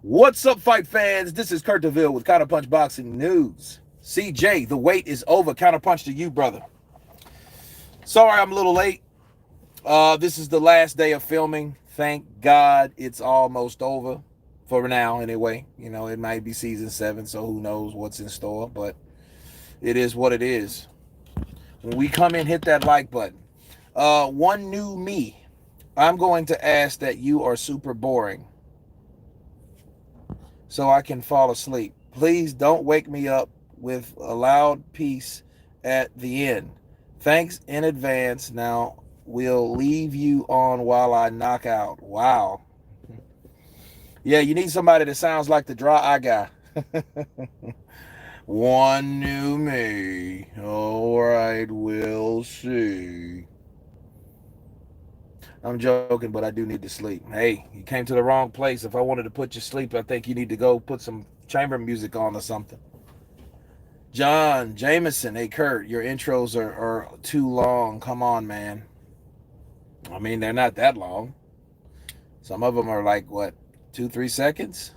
What's up, fight fans? This is Kurt DeVille with Counterpunch Boxing News. CJ, the wait is over. Counterpunch to you, brother. Sorry I'm a little late. This is the last day of filming. Thank God it's almost over. For now, anyway. You know, it might be season 7, so who knows what's in store. But it is what it is. When we come in, hit that like button. One new me. I'm going to ask that you are super boring so I can fall asleep. Please don't wake me up with a loud piece at the end. Thanks in advance. Now we'll leave you on while I knock out. Wow. Yeah, you need somebody that sounds like the dry eye guy. One new me. All right, we'll see. I'm joking, but I do need to sleep. Hey, you came to the wrong place. If I wanted to put you to sleep, I think you need to go put some chamber music on or something. John Jameson, hey Kurt, your intros are too long. Come on, man. I mean, they're not that long. Some of them are like, what, 2-3 seconds?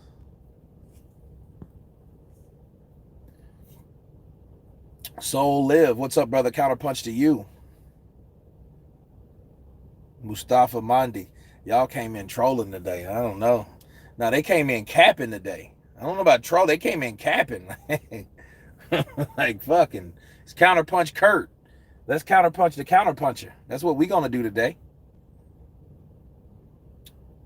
Soul Live, what's up, brother? Counterpunch to you. Mustafa Mandi, y'all came in trolling today. I don't know. Now they came in capping today. I don't know about troll. They came in capping. Like fucking. It's Counterpunch Kurt. Let's counterpunch the counterpuncher. That's what we gonna do today.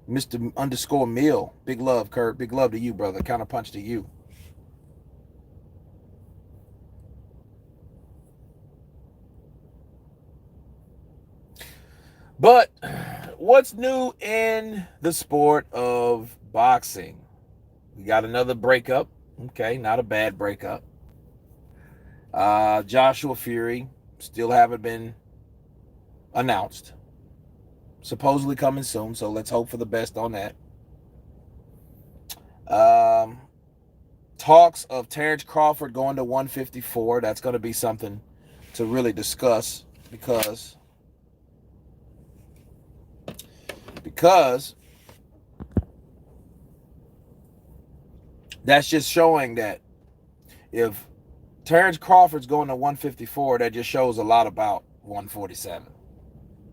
Mr. Underscore Mill. Big love, Kurt. Big love to you, brother. Counterpunch to you. But what's new in the sport of boxing? We got another breakup. Okay, not a bad breakup. Joshua Fury still haven't been announced. Supposedly coming soon, so let's hope for the best on that. Talks of Terrence Crawford going to 154. That's going to be something to really discuss because that's just showing that if Terrence Crawford's going to 154, that just shows a lot about 147.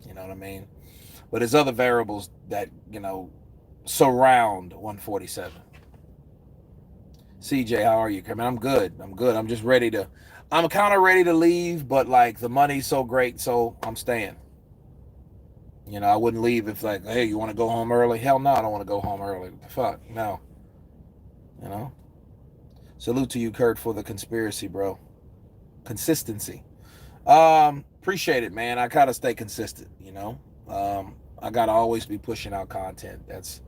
You know what I mean? But there's other variables that, surround 147. CJ, how are you? I mean, I'm good. I'm just I'm kind of ready to leave, but like the money's so great, so I'm staying. I wouldn't leave if like, hey, you want to go home early? Hell no, I don't want to go home early. Fuck, no. You know? Salute to you, Kurt, for the conspiracy, bro. Consistency. Appreciate it, man. I gotta stay consistent, I gotta always be pushing out content. That's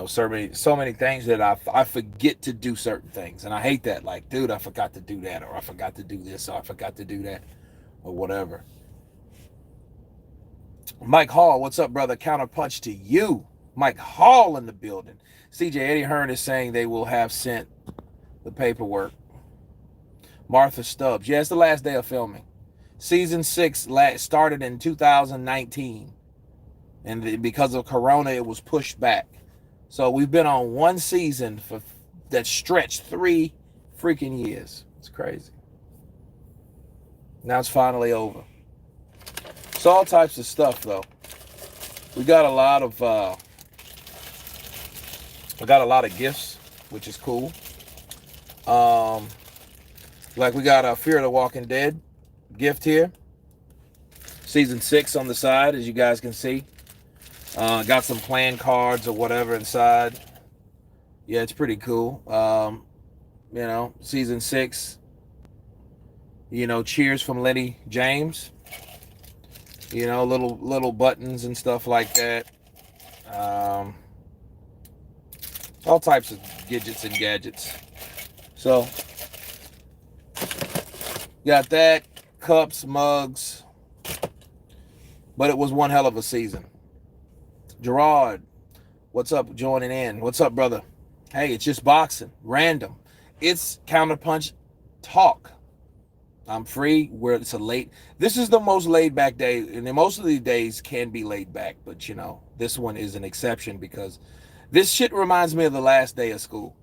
so many things that I forget to do certain things. And I hate that. Like, dude, I forgot to do that, or I forgot to do this, or I forgot to do that, or whatever. Mike Hall, what's up, brother? Counterpunch to you. Mike Hall in the building. CJ, Eddie Hearn is saying they will have sent the paperwork. Martha Stubbs. Yeah, it's the last day of filming. Season 6 started in 2019. And because of Corona, it was pushed back. So we've been on one season that stretched 3 freaking years. It's crazy. Now it's finally over. It's all types of stuff, though. We got a lot of gifts, which is cool. Like we got a Fear of the Walking Dead gift here. Season 6 on the side, as you guys can see. Got some playing cards or whatever inside. Yeah, it's pretty cool. Season 6. Cheers from Lenny James. Little buttons and stuff like that. All types of gadgets and gadgets. So, got that, cups, mugs. But it was one hell of a season. Gerard, what's up? Joining in. What's up, brother? Hey, it's just boxing. Random. It's Counterpunch talk. I'm free where it's this is the most laid back day, and most of the days can be laid back, but this one is an exception because This shit reminds me of the last day of school.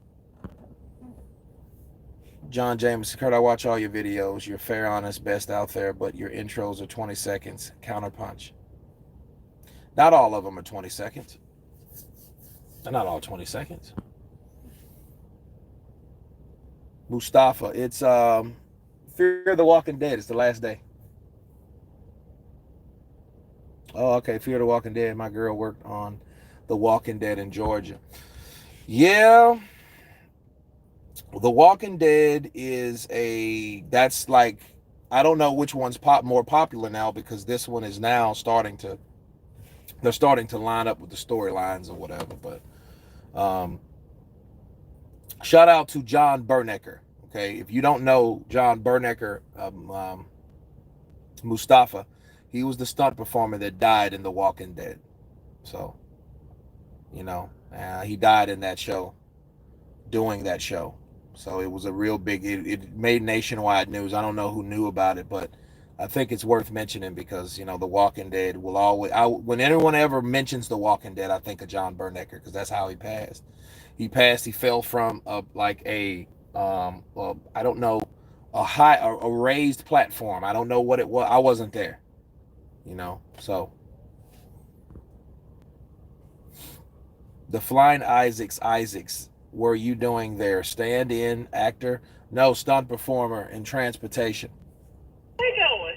John James, Kurt, I watch all your videos. You're fair, honest, best out there, but your intros are 20 seconds. Counterpunch. Not all of them are 20 seconds. They're not all 20 seconds. Mustafa, it's Fear of the Walking Dead. It's the last day. Oh, okay. Fear of the Walking Dead. My girl worked on The Walking Dead in Georgia. Yeah, The Walking Dead is that's like, I don't know which one's more popular now, because this one is now they're starting to line up with the storylines or whatever. But um, shout out to John Bernecker. Okay, if you don't know John Bernecker, Mustafa, he was the stunt performer that died in The Walking Dead. So he died in that show, doing that show. So it was a real big. It made nationwide news. I don't know who knew about it, but I think it's worth mentioning, because The Walking Dead will always. When anyone ever mentions The Walking Dead, I think of John Bernecker, because that's how he passed. He passed. He fell from I don't know, a raised platform. I don't know what it was. I wasn't there. So the Flying Isaacs. Were you doing there? Stand in, actor? No, stunt performer in transportation. Where you going?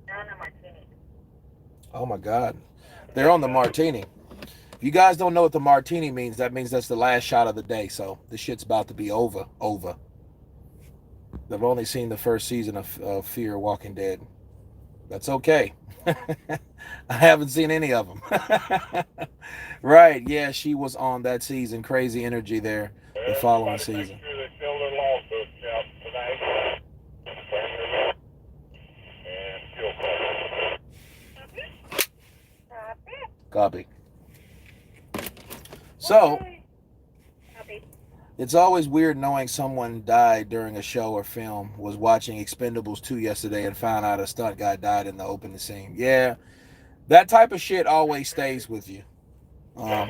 Down in Martini. Oh my God. They're on the martini. If you guys don't know what the martini means, that means that's the last shot of the day. So this shit's about to be over. I've only seen the first season of Fear Walking Dead. That's okay. I haven't seen any of them. Right. Yeah, she was on that season. Crazy energy there the following season. Sure they fill their lawsuits out tonight. And fuel Copy. So it's always weird knowing someone died during a show or film. Was watching Expendables 2 yesterday and found out a stunt guy died in the opening scene. Yeah, that type of shit always stays with you. Yeah,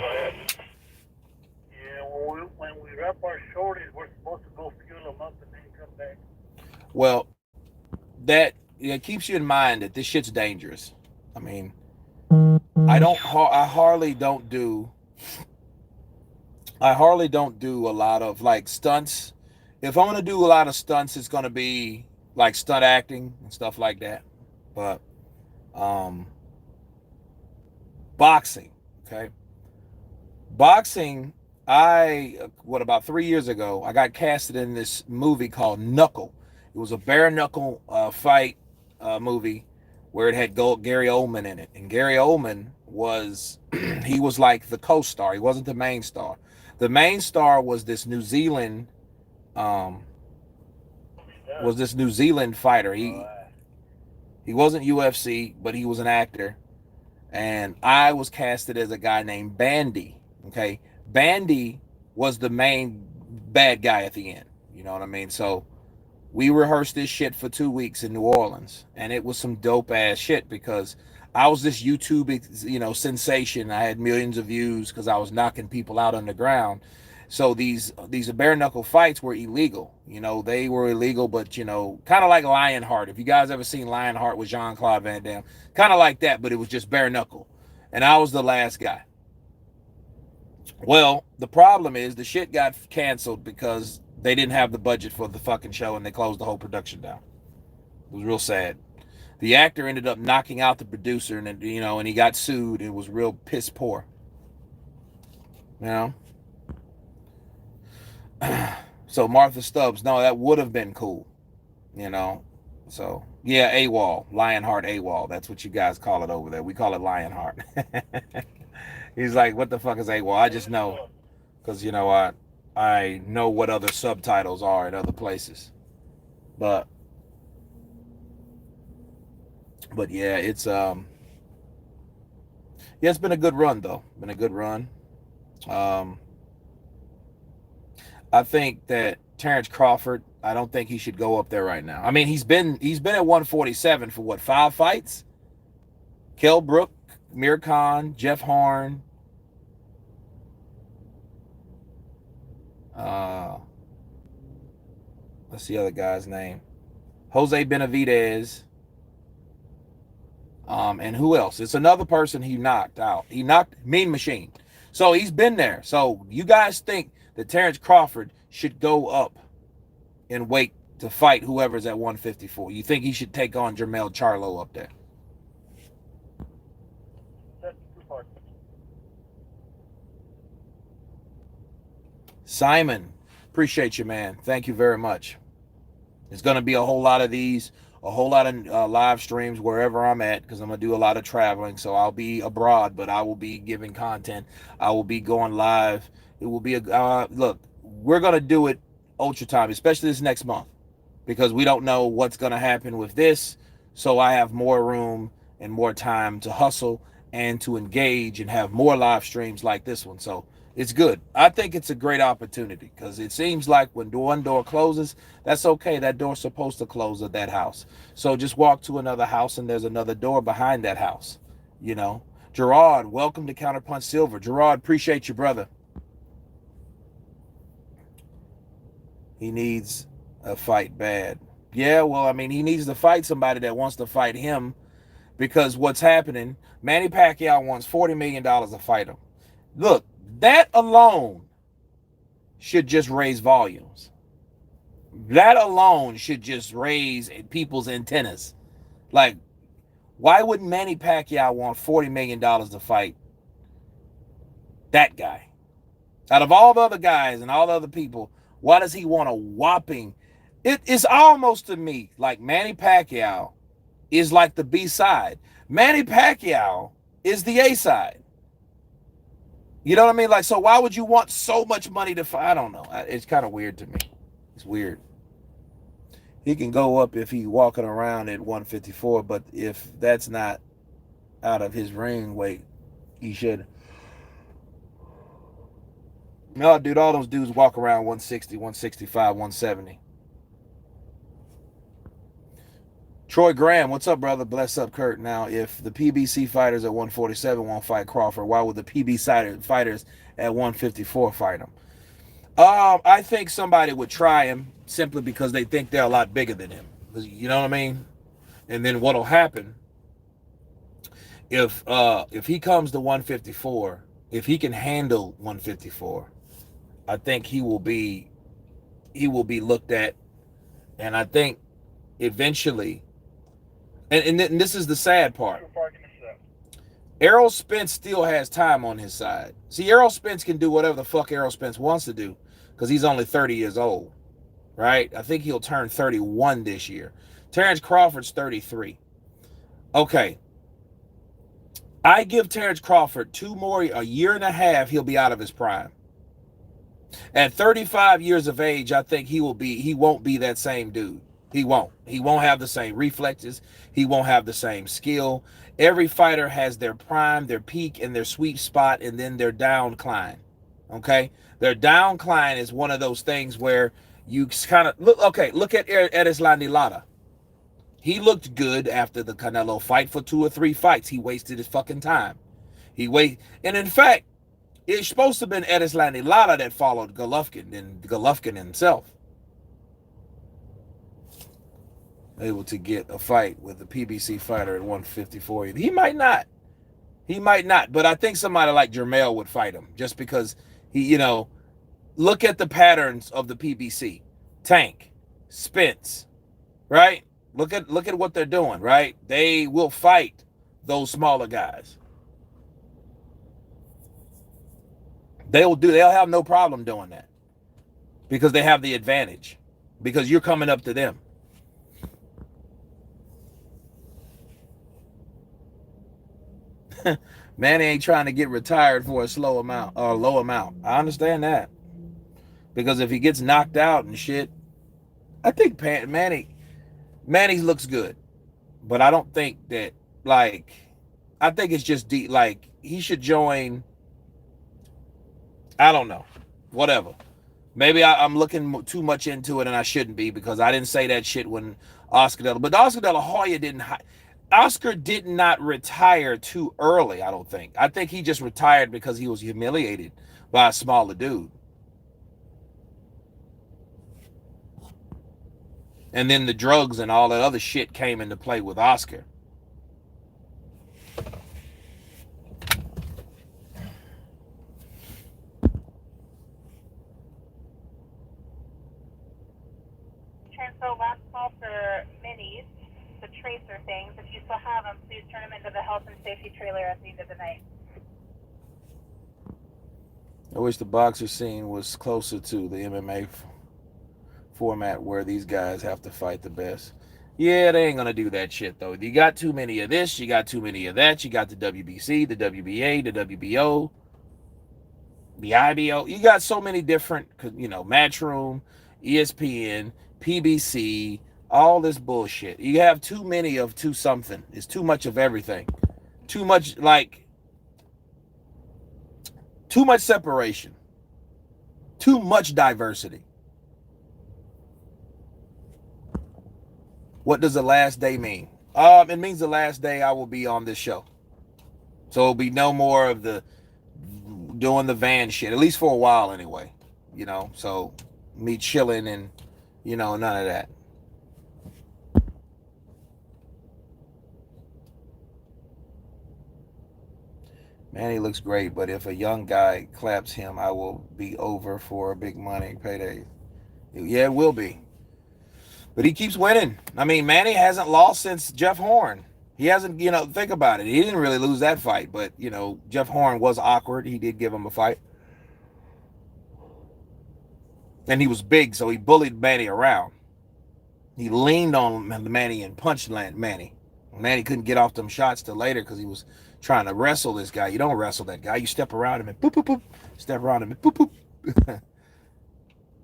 when we wrap our shorties, we're supposed to go fuel them up and then come back. Well, that it keeps you in mind that this shit's dangerous. I mean, I hardly don't do a lot of like stunts. If I'm gonna do a lot of stunts, it's gonna be like stunt acting and stuff like that. But um, boxing, okay, boxing. About 3 years ago, I got casted in this movie called Knuckle. It was a bare knuckle fight movie where it had Gary Oldman in it, and Gary Oldman was he was like the co-star. He wasn't the main star. The main star was this New Zealand um, fighter. He wasn't UFC, but he was an actor, and I was casted as a guy named Bandy. Okay, Bandy was the main bad guy at the end. You know what I mean? So we rehearsed this shit for 2 weeks in New Orleans, and it was some dope ass shit, because I was this YouTube, sensation. I had millions of views because I was knocking people out on the ground. So these bare knuckle fights were illegal. They were illegal, but kind of like Lionheart. If you guys ever seen Lionheart with Jean-Claude Van Damme, kind of like that, but it was just bare knuckle, and I was the last guy. Well, the problem is the shit got canceled because they didn't have the budget for the fucking show, and they closed the whole production down. It was real sad. The actor ended up knocking out the producer, and and he got sued. It was real piss poor. You know. So Martha Stubbs, no, that would have been cool. So yeah, AWOL, Lionheart AWOL. That's what you guys call it over there. We call it Lionheart. He's like, what the fuck is AWOL? I just know, because I know what other subtitles are in other places. But yeah, it's been a good run though. Been a good run. Um, I think that Terrence Crawford, I don't think he should go up there right now. I mean, he's been at 147 for what, 5 fights? Kell Brook, Mir Khan, Jeff Horn, uh, what's the other guy's name? Jose Benavidez. And who else? It's another person he knocked out. He knocked Mean Machine. So he's been there. So you guys think that Terrence Crawford should go up and wait to fight whoever's at 154? You think he should take on Jermell Charlo up there? That's too hard. Simon, appreciate you, man. Thank you very much. There's going to be a whole lot of these, a whole lot of live streams wherever I'm at, because I'm going to do a lot of traveling. So I'll be abroad, but I will be giving content. I will be going live. It will be look, we're going to do it ultra time, especially this next month, because we don't know what's going to happen with this. So I have more room and more time to hustle and to engage and have more live streams like this one. So it's good. I think it's a great opportunity, because it seems like when one door closes, that's okay. That door's supposed to close at that house. So just walk to another house and there's another door behind that house. You know, Gerard, welcome to Counterpunch Silver. Gerard, appreciate you, brother. He needs a fight bad. Yeah, well, I mean, he needs to fight somebody that wants to fight him, because what's happening, Manny Pacquiao wants $40 million to fight him. Look, that alone should just raise volumes. That alone should just raise people's antennas. Like, why wouldn't Manny Pacquiao want $40 million to fight that guy? Out of all the other guys and all the other people, why does he want a whopping? It's almost to me like Manny Pacquiao is like the B side. Manny Pacquiao is the A side. You know what I mean? Like, so why would you want so much money to fight? I don't know. It's kind of weird to me. It's weird. He can go up if he's walking around at 154, but if that's not out of his ring weight, he should. No, dude, all those dudes walk around 160, 165, 170. Troy Graham, what's up, brother? Bless up, Kurt. Now, if the PBC fighters at 147 won't fight Crawford, why would the PB fighters at 154 fight him? I think somebody would try him simply because they think they're a lot bigger than him. You know what I mean? And then what'll happen if he comes to 154, if he can handle 154, I think he will be looked at, and I think eventually. And this is the sad part. Errol Spence still has time on his side. See, Errol Spence can do whatever the fuck Errol Spence wants to do, because he's only 30 years old, right? I think he'll turn 31 this year. Terrence Crawford's 33. Okay. I give Terrence Crawford a year and a half, he'll be out of his prime. At 35 years of age, I think he won't be that same dude. He won't have the same reflexes. He won't have the same skill. Every fighter has their prime, their peak, and their sweet spot, and then their downcline. Okay? Their downcline is one of those things where you kind of look at Erislandy Lara. He looked good after the Canelo fight for 2 or 3 fights. He wasted his fucking time. And in fact, it's supposed to have been Erislandy Lara that followed Golovkin, and Golovkin himself able to get a fight with a PBC fighter at 154. He might not, but I think somebody like Jermell would fight him, just because look at the patterns of the PBC. Tank, Spence, right? Look at what they're doing, right? They will fight those smaller guys. They'll have no problem doing that, because they have the advantage, because you're coming up to them. Manny ain't trying to get retired for a low amount. I understand that, because if he gets knocked out and shit, I think Manny looks good, but I don't think that, like, I think it's just like he should join. I don't know, whatever. Maybe I'm looking too much into it, and I shouldn't be, because I didn't say that shit when Oscar De La Hoya didn't. Oscar did not retire too early, I don't think. I think he just retired because he was humiliated by a smaller dude. And then the drugs and all that other shit came into play with Oscar. Transfer last call for minis, the tracer things. If you still have them, please turn them into the health and safety trailer at the end of the night. I wish the boxer scene was closer to the MMA format where these guys have to fight the best. Yeah, they ain't gonna do that shit though. You got too many of this, you got too many of that. You got the WBC, the WBA, the WBO, the IBO. You got so many different, Matchroom, ESPN, PBC, all this bullshit. You have too many of too something. It's too much of everything. Too much too much separation. Too much diversity. What does the last day mean? It means the last day I will be on this show. So it'll be no more of the doing the van shit, at least for a while anyway. So me chilling and none of that. Manny looks great, but if a young guy claps him, I will be over for a big money payday. Yeah, it will be. But he keeps winning. I mean, Manny hasn't lost since Jeff Horn. He hasn't, think about it. He didn't really lose that fight, but, Jeff Horn was awkward. He did give him a fight. And he was big, so he bullied Manny around. He leaned on Manny and punched Manny. Manny couldn't get off them shots till later because he was trying to wrestle this guy. You don't wrestle that guy. You step around him and boop, boop, boop. Step around him and boop, boop.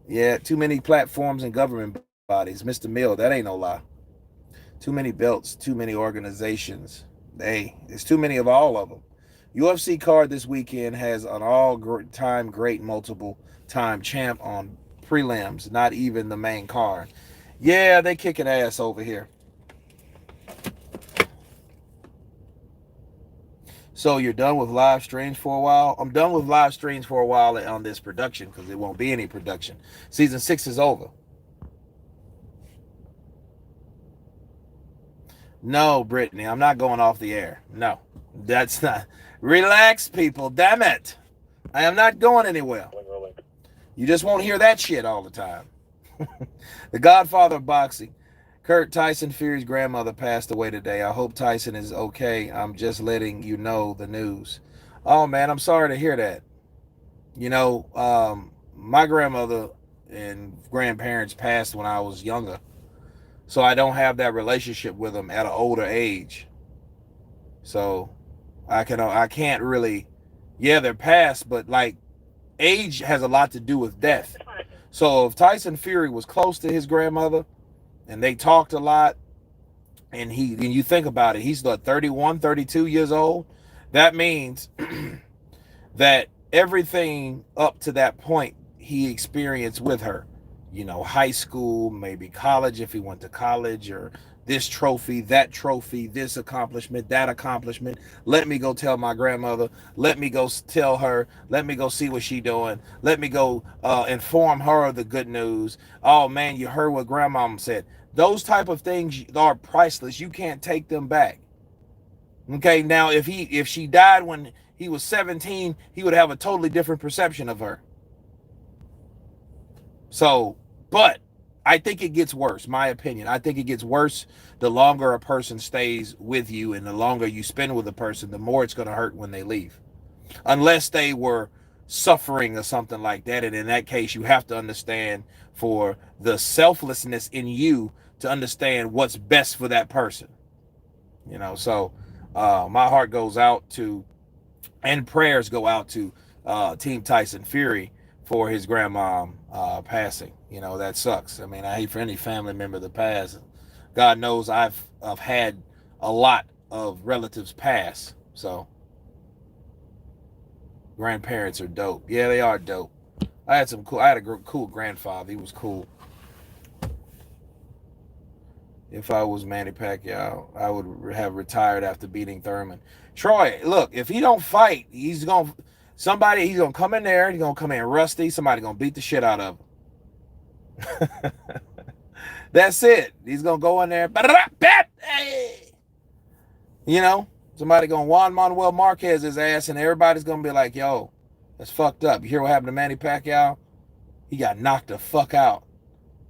Yeah, too many platforms and government bodies. Mr. Mill, that ain't no lie. Too many belts, too many organizations. There's too many of all of them. UFC card this weekend has an all-time great multiple-time champ on prelims, not even the main card. Yeah, they kicking ass over here. So you're done with live streams for a while? I'm done with live streams for a while on this production because there won't be any production. Season 6 is over. No, Brittany, I'm not going off the air. No, that's not. Relax, people. Damn it. I am not going anywhere. You just won't hear that shit all the time. The godfather of boxing. Tyson Fury's grandmother passed away today. I hope Tyson is okay. I'm just letting you know the news. Oh, man, I'm sorry to hear that. My grandmother and grandparents passed when I was younger. So I don't have that relationship with them at an older age. So I can't really, yeah, they're past, but like age has a lot to do with death. So if Tyson Fury was close to his grandmother and they talked a lot and you think about it, he's like 31, 32 years old. That means that everything up to that point he experienced with her, high school, maybe college if he went to college, or this trophy, that trophy, this accomplishment, that accomplishment. Let me go tell my grandmother. Let me go tell her. Let me go see what she doing. Let me go inform her of the good news. Oh man, you heard what grandmama said. Those type of things are priceless. You can't take them back. Okay, now if she died when he was 17, he would have a totally different perception of her. So, but I think it gets worse, my opinion. I think it gets worse the longer a person stays with you and the longer you spend with a person, the more it's going to hurt when they leave. Unless they were suffering or something like that. And in that case, you have to understand for the selflessness in you to understand what's best for that person. So my heart goes out to, and prayers go out to Team Tyson Fury for his grandmom passing. That sucks. I mean, I hate for any family member to pass. God knows I've had a lot of relatives pass. So grandparents are dope. Yeah, they are dope. I had a cool grandfather. He was cool. If I was Manny Pacquiao, I would have retired after beating Thurman. Troy, look, if he don't fight, he's gonna come in there. He's gonna come in rusty. Somebody gonna beat the shit out of him. That's it. He's gonna go in there. You know, somebody gonna Juan Manuel Marquez his ass, and everybody's gonna be like, "Yo, that's fucked up." You hear what happened to Manny Pacquiao? He got knocked the fuck out.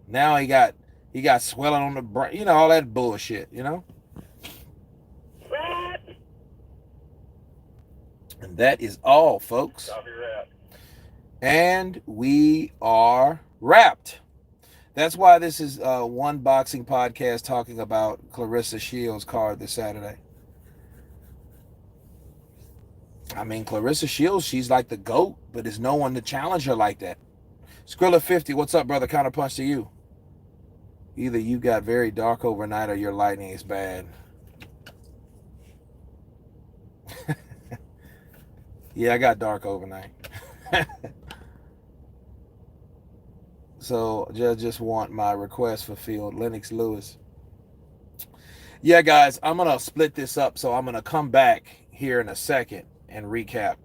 Now he got swelling on the brain. You know, all that bullshit. You know. And that is all, folks. And we are wrapped. That's why this is one boxing podcast talking about Clarissa Shields' card this Saturday. I mean, Clarissa Shields, she's like the GOAT, but there's no one to challenge her like that. Skrilla50, what's up, brother? Counterpunch to you. Either you got very dark overnight or your lightning is bad. Yeah, I got dark overnight. So just want my request fulfilled. Lennox Lewis. Yeah, guys, I'm going to split this up. So I'm going to come back here in a second and recap.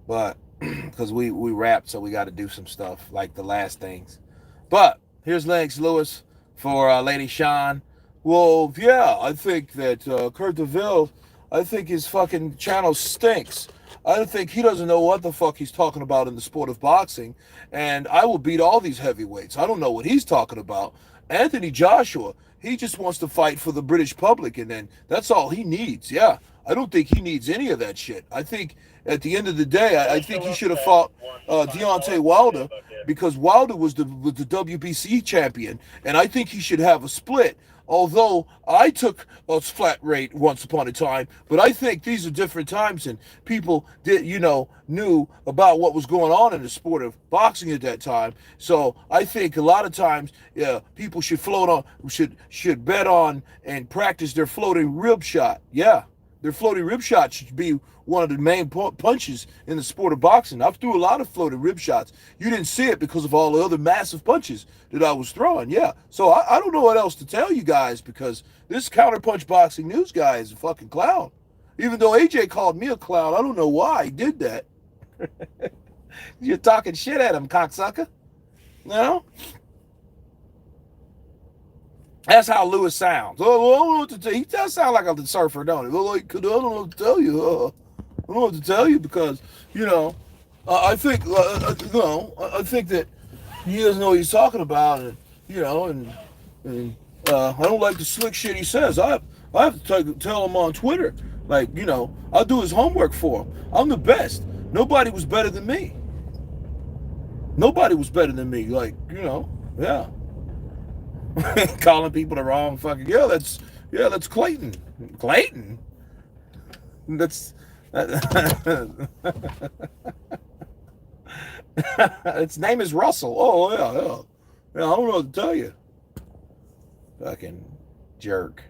But because we wrapped, so we got to do some stuff like the last things. But here's Lennox Lewis for Lady Sean. Well, yeah, I think that Kurt DeVille, I think his fucking channel stinks. I think he doesn't know what the fuck he's talking about in the sport of boxing. And I will beat all these heavyweights. I don't know what he's talking about. Anthony Joshua, he just wants to fight for the British public, and then that's all he needs. Yeah, I don't think he needs any of that shit. I think at the end of the day, I think he should have fought Deontay Wilder, because Wilder was the WBC champion, and I think he should have a split. Although I took a flat rate once upon a time, but I think these are different times, and people knew about what was going on in the sport of boxing at that time. So I think a lot of times, people should should bet on and practice their floating rib shot. Yeah, their floating rib shot should be one of the main punches in the sport of boxing. I've threw a lot of floating rib shots. You didn't see it because of all the other massive punches that I was throwing. Yeah. So I don't know what else to tell you guys, because this Counterpunch Boxing News guy is a fucking clown. Even though AJ called me a clown, I don't know why he did that. You're talking shit at him, cocksucker. No? That's how Lewis sounds. Oh, I don't know what to tell you. He does sound like a surfer, don't he? Well, like, I don't know what to tell you. I don't know what to tell you, because, I think, I think that he doesn't know what he's talking about, and I don't like the slick shit he says. I have to tell him on Twitter, like, I'll do his homework for him. I'm the best. Nobody was better than me. Nobody was better than me. Like, yeah. Calling people the wrong fucking, that's Clayton. Clayton? Its name is Russell. Oh, yeah. I don't know what to tell you. Fucking jerk.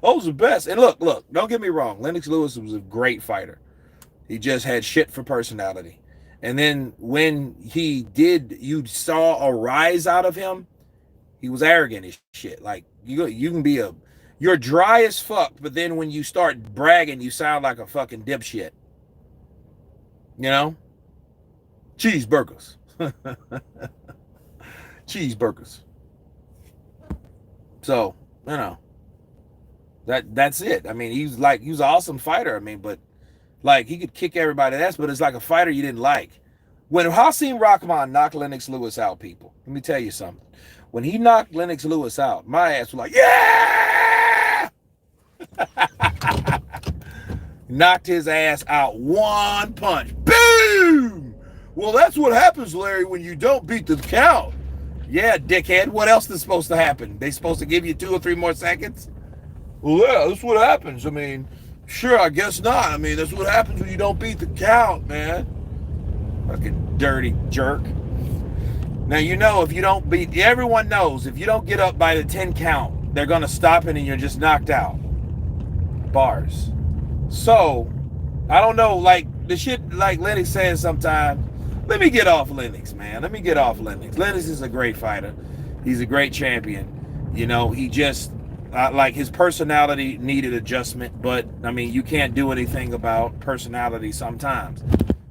Those are the best. And look, don't get me wrong. Lennox Lewis was a great fighter. He just had shit for personality. And then when you saw a rise out of him, he was arrogant as shit. Like, you can be you're dry as fuck, but then when you start bragging, you sound like a fucking dipshit. Cheeseburgers. Cheeseburgers. So, that's it. I mean, he was an awesome fighter. I mean, but like, he could kick everybody's ass, but it's like a fighter you didn't like. When Hasim Rahman knocked Lennox Lewis out, people, let me tell you something. When he knocked Lennox Lewis out, my ass was like, yeah! Knocked his ass out one punch. Boom! Well, that's what happens, Larry, when you don't beat the count. Yeah, dickhead. What else is supposed to happen? They supposed to give you 2 or 3 more seconds? Well, yeah, that's what happens. I mean, sure, I guess not. I mean, that's what happens when you don't beat the count, man. Fucking dirty jerk. Now, if you don't beat, everyone knows if you don't get up by the 10 count, they're going to stop it and you're just knocked out. Bars. So, I don't know, like, the shit like Lennox says sometimes, let me get off Lennox, man. Let me get off Lennox. Lennox is a great fighter. He's a great champion. You know, he just like his personality needed adjustment, but I mean, you can't do anything about personality sometimes.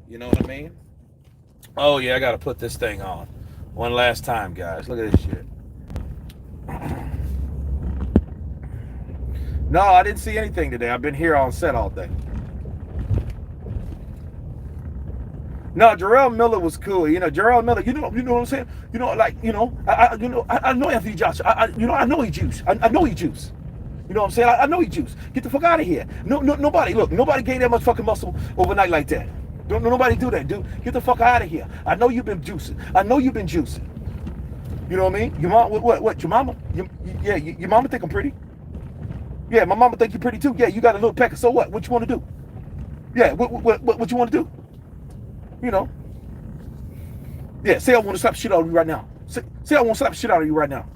You know what I mean? Oh yeah, I gotta put this thing on one last time, guys. Look at this shit. No, I didn't see anything today. I've been here on set all day. No, Jarrell Miller was cool. You know, Jarrell Miller. You know what I'm saying. You know, like I know Anthony Joshua. I know he juice. I know he juice. You know what I'm saying? I know he juice. Get the fuck out of here. Nobody. Look, nobody gained that much fucking muscle overnight like that. Don't nobody do that, dude. Get the fuck out of here. I know you've been juicing. I know you've been juicing. You know what I mean? Your mom, what? Your mama? Your mama think I'm pretty. Yeah, my mama think you're pretty too. Yeah, you got a little pecker. So what? What you want to do? Yeah, what you want to do? You know. Yeah, say I want to slap shit out of you right now. Say I want to slap shit out of you right now.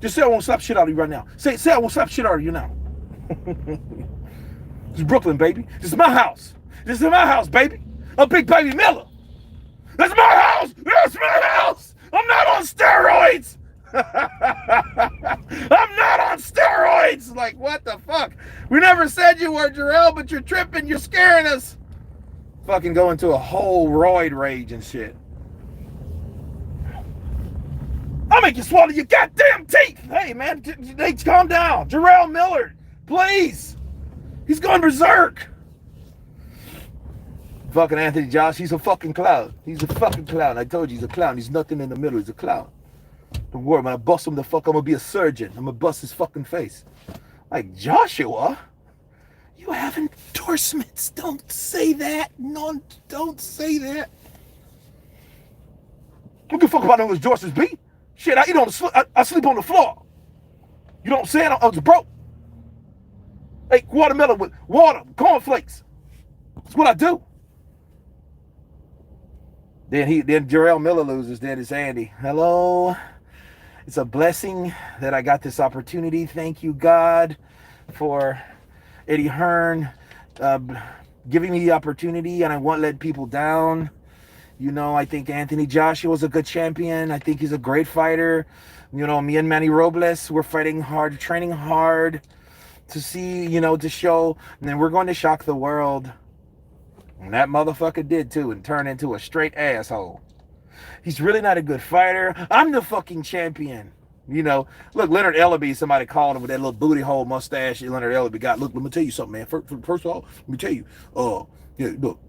Just say I want to slap shit out of you right now. Say I want to slap shit out of you now. This is Brooklyn, baby. This is my house. This is my house, baby. I'm Big Baby Miller. That's my house. That's my house. I'm not on steroids. I'm not on steroids. Like, what the fuck? We never said you were, Jarrell, but you're tripping. You're scaring us. Fucking go into a whole roid rage and shit. I'll make you swallow your goddamn teeth. Hey, man, calm down. Jarrell Miller, please. He's going berserk. Fucking Anthony Josh, he's a fucking clown. He's a fucking clown. I told you he's a clown. He's nothing in the middle. He's a clown. Don't worry, when I bust him the fuck, I'm gonna be a surgeon. I'm gonna bust his fucking face. Like, Joshua, you have endorsements. Don't say that. No, don't say that. Don't give a fuck about those endorsements, B. Shit, I eat on the I sleep on the floor. You know what I'm saying? I was broke. Hey, watermelon with water, cornflakes. That's what I do. Then Jarrell Miller loses. Then it's Andy. Hello. It's a blessing that I got this opportunity. Thank you, God, for Eddie Hearn giving me the opportunity, and I won't let people down. You know, I think Anthony Joshua was a good champion. I think he's a great fighter. You know, me and Manny Robles, we're fighting hard, training hard to see, you know, to show. And then we're going to shock the world. And that motherfucker did too, and turned into a straight asshole. He's really not a good fighter. I'm the fucking champion. You know, look, Leonard Ellaby, somebody called him with that little booty hole mustache Leonard Ellaby got. Look, let me tell you something, man. First of all, let me tell you, yeah, look,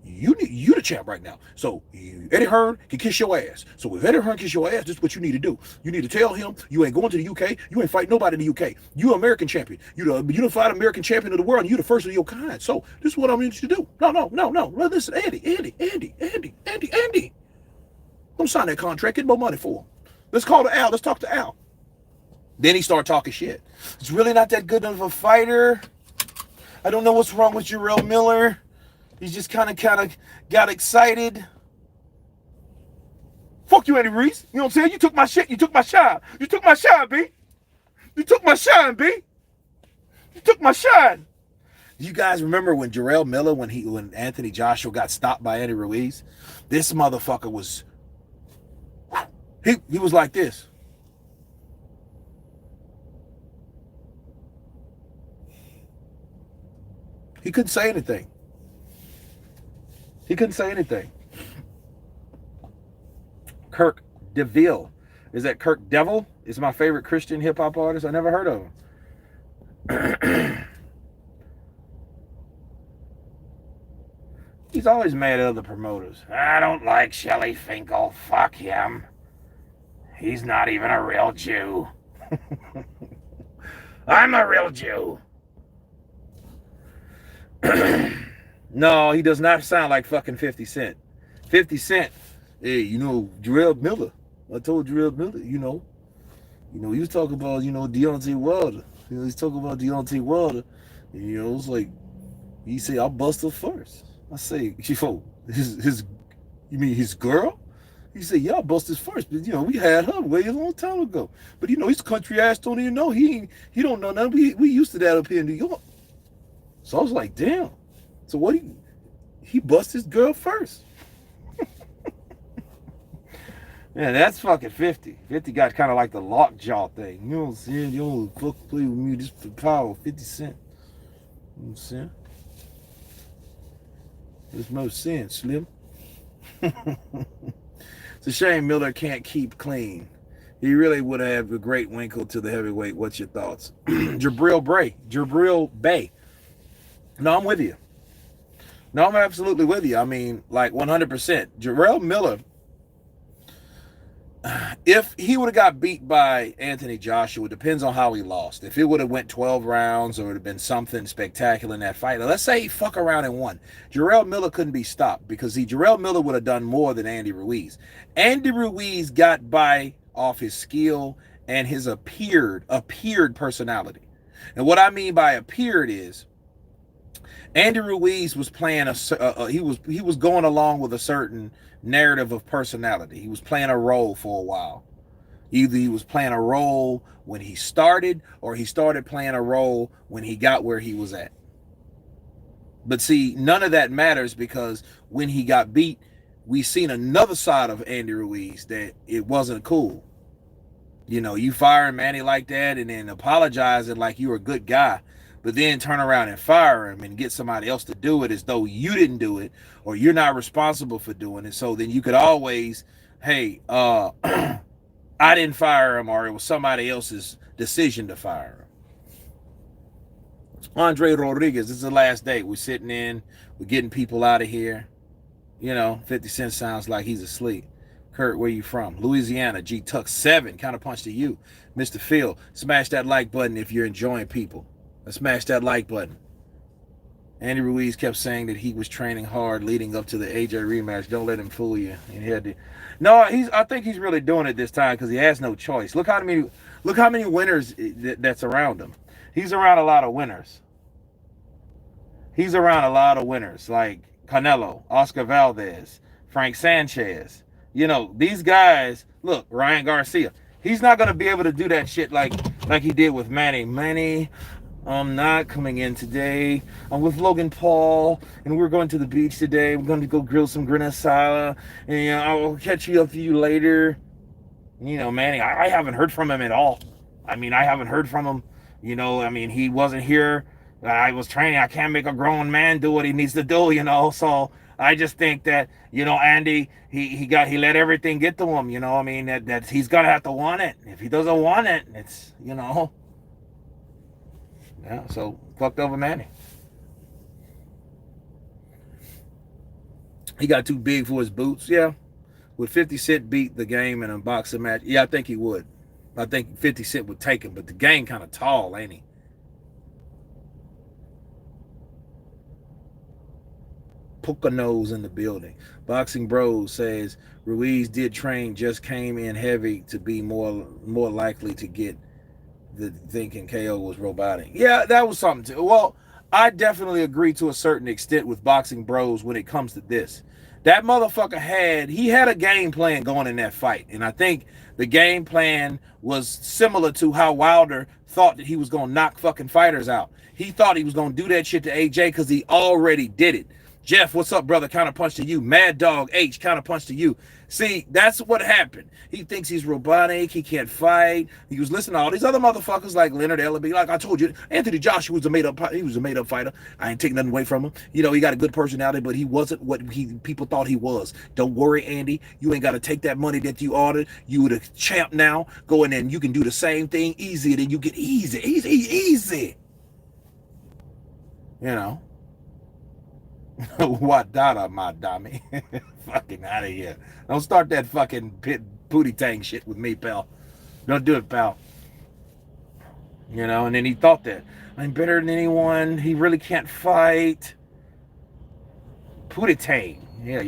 you the champ right now. So Eddie Hearn can kiss your ass. So if Eddie Hearn kiss your ass, this is what you need to do. You need to tell him you ain't going to the UK. You ain't fighting nobody in the UK. You American champion. You the unified American champion of the world, and you the first of your kind. So this is what I'm going to do. No. Listen, Andy. Don't sign that contract. Get more money for him. Let's call to Al. Let's talk to Al. Then he started talking shit. It's really not that good of a fighter. I don't know what's wrong with Jarrell Miller. He's just kind of got excited. Fuck you, Andy Reese. You know what I'm saying? You took my shit. You took my shine. You took my shine, B. You took my shine, B. You took my shine. Do you guys remember when Jarrell Miller, when Anthony Joshua got stopped by Andy Ruiz? This motherfucker was... He was like this. He couldn't say anything. Kirk DeVille. Is that Kirk Devil? Is my favorite Christian hip-hop artist. I never heard of him. He's always mad at other promoters. I don't like Shelly Finkel. Fuck him. He's not even a real Jew. I'm a real Jew. No, he does not sound like fucking 50 Cent. 50 Cent, hey, you know, Jarrell Miller. I told Jarrell Miller, you know, he was talking about, Deontay Wilder. He's talking about Deontay Wilder. And, it's like, he said, I'll bust her first. I say, you mean his girl? He said, yeah, I'll bust his first. But, we had her way a long time ago. But, his country ass don't even know. He don't know nothing. We used to that up here in New York. So I was like, damn. So what he bust his girl first. Yeah, that's fucking 50. 50 got kind of like the lockjaw thing. You know what I'm saying? You don't fuck play with me. This for power. 50 Cent. You know what I'm saying? There's no sense, Slim. It's a shame Miller can't keep clean. He really would have a great winkle to the heavyweight. What's your thoughts? Jabril Bay. No, I'm with you. No, I'm absolutely with you. I mean, like 100%. Jarrell Miller, if he would have got beat by Anthony Joshua, it depends on how he lost. If it would have went 12 rounds or it would have been something spectacular in that fight, let's say he fuck around and won. Jarrell Miller couldn't be stopped because Jarrell Miller would have done more than Andy Ruiz. Andy Ruiz got by off his skill and his appeared personality. And what I mean by appeared is Andy Ruiz was playing he was going along with a certain narrative of personality. He was playing a role for a while. Either he was playing a role when he started, or he started playing a role when he got where he was at. But see, none of that matters because when he got beat, we seen another side of Andy Ruiz that it wasn't cool. You know, you firing Manny like that and then apologizing like you were a good guy, but then turn around and fire him and get somebody else to do it as though you didn't do it or you're not responsible for doing it. So then you could always, hey, I didn't fire him, or it was somebody else's decision to fire him. Andre Rodriguez, this is the last day. We're sitting in, we're getting people out of here. You know, 50 Cent sounds like he's asleep. Kurt, where you from? Louisiana, G Tuck 7, Counterpunch to you. Mr. Phil, smash that like button if you're enjoying people. Smash that like button. Andy Ruiz kept saying that he was training hard leading up to the AJ rematch. Don't let him fool you. And he had to. No, I think he's really doing it this time because he has no choice. Look how many winners that's around him. He's around a lot of winners. He's around a lot of winners like Canelo, Oscar Valdez, Frank Sanchez. You know, these guys, look, Ryan Garcia. He's not going to be able to do that shit like he did with Manny. Manny, I'm not coming in today. I'm with Logan Paul, and we're going to the beach today. We're going to go grill some grana asada, and you know, I'll catch you up to you later. You know, Manny, I haven't heard from him at all. I mean, I haven't heard from him. You know, I mean, he wasn't here. I was training. I can't make a grown man do what he needs to do, you know, so I just think that, you know, Andy, he let everything get to him, you know. I mean, that he's gonna have to want it. If he doesn't want it, it's, you know. Yeah, so fucked over Manny. He got too big for his boots. Yeah. Would 50 Cent beat the game in a boxing match? Yeah, I think he would. I think 50 Cent would take him, but the game kind of tall, ain't he? Poconos in the building. Boxing Bros says Ruiz did train, just came in heavy to be more likely to get the thinking KO was robotic. Yeah, that was something too. Well, I definitely agree to a certain extent with Boxing Bros when it comes to this. That motherfucker had a game plan going in that fight, and I think the game plan was similar to how Wilder thought that he was gonna knock fucking fighters out. He thought he was gonna do that shit to AJ because he already did it. Jeff, what's up, brother? Counterpunch to you. Mad Dog H, counterpunch to you. See, that's what happened. He thinks he's robotic. He can't fight. He was listening to all these other motherfuckers like Leonard Ellaby. Like I told you, Anthony Joshua was a made up fighter. I ain't taking nothing away from him. You know, he got a good personality, but he wasn't what people thought he was. Don't worry, Andy. You ain't got to take that money that you ordered. You the champ now. Go in there and you can do the same thing easier than you get easy. You know. What data, my dummy? Fucking out of here. Don't start that fucking booty tang shit with me, pal. Don't do it, pal. You know, and then he thought that I'm better than anyone. He really can't fight. Booty tang. Yeah.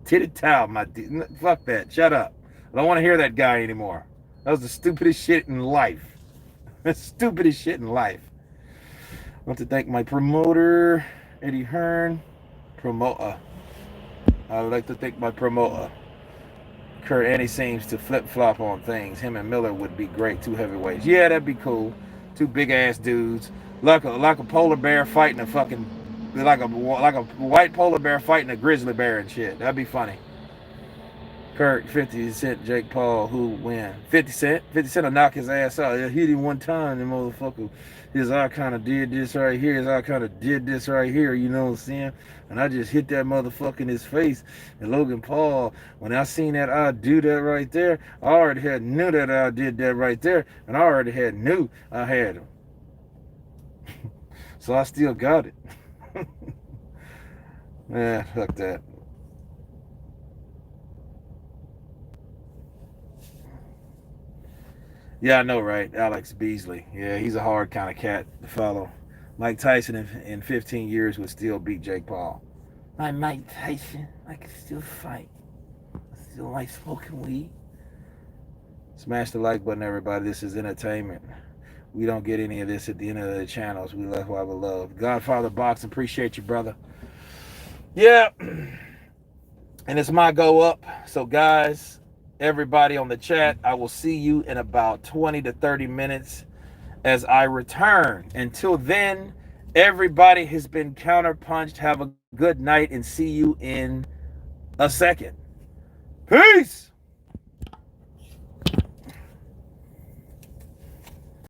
Titty towel, my dude. Fuck that. Shut up. I don't want to hear that guy anymore. That was the stupidest shit in life. The stupidest shit in life. I want to thank my promoter, Eddie Hearn. Promoter. I would like to thank my promoter. Kurt, Andy seems to flip-flop on things. Him and Miller would be great. 2 heavyweights. Yeah, that'd be cool. 2 big-ass dudes. Like a polar bear fighting a fucking... Like a white polar bear fighting a grizzly bear and shit. That'd be funny. Kirk, 50 Cent, Jake Paul, who win? 50 Cent? 50 Cent will knock his ass out. I hit him one time, the motherfucker. His eye kind of did this right here. His eye kind of did this right here, you know what I'm saying? And I just hit that motherfucker in his face. And Logan Paul, when I seen that I do that right there, I already had knew that I did that right there. And I already had knew I had him. So I still got it. Man, fuck that. Yeah, I know, right? Alex Beasley. Yeah, he's a hard kind of cat to follow. Mike Tyson in 15 years would still beat Jake Paul. I'm Mike Tyson. I can still fight. I still like smoking weed. Smash the like button, everybody. This is entertainment. We don't get any of this at the end of the channels. We love what we love. Godfather Boxing, appreciate you, brother. Yeah. And it's my go up. So, guys, everybody on the chat, I will see you in about 20 to 30 minutes as I return. Until then, everybody has been counterpunched. Have a good night and see you in a second. Peace.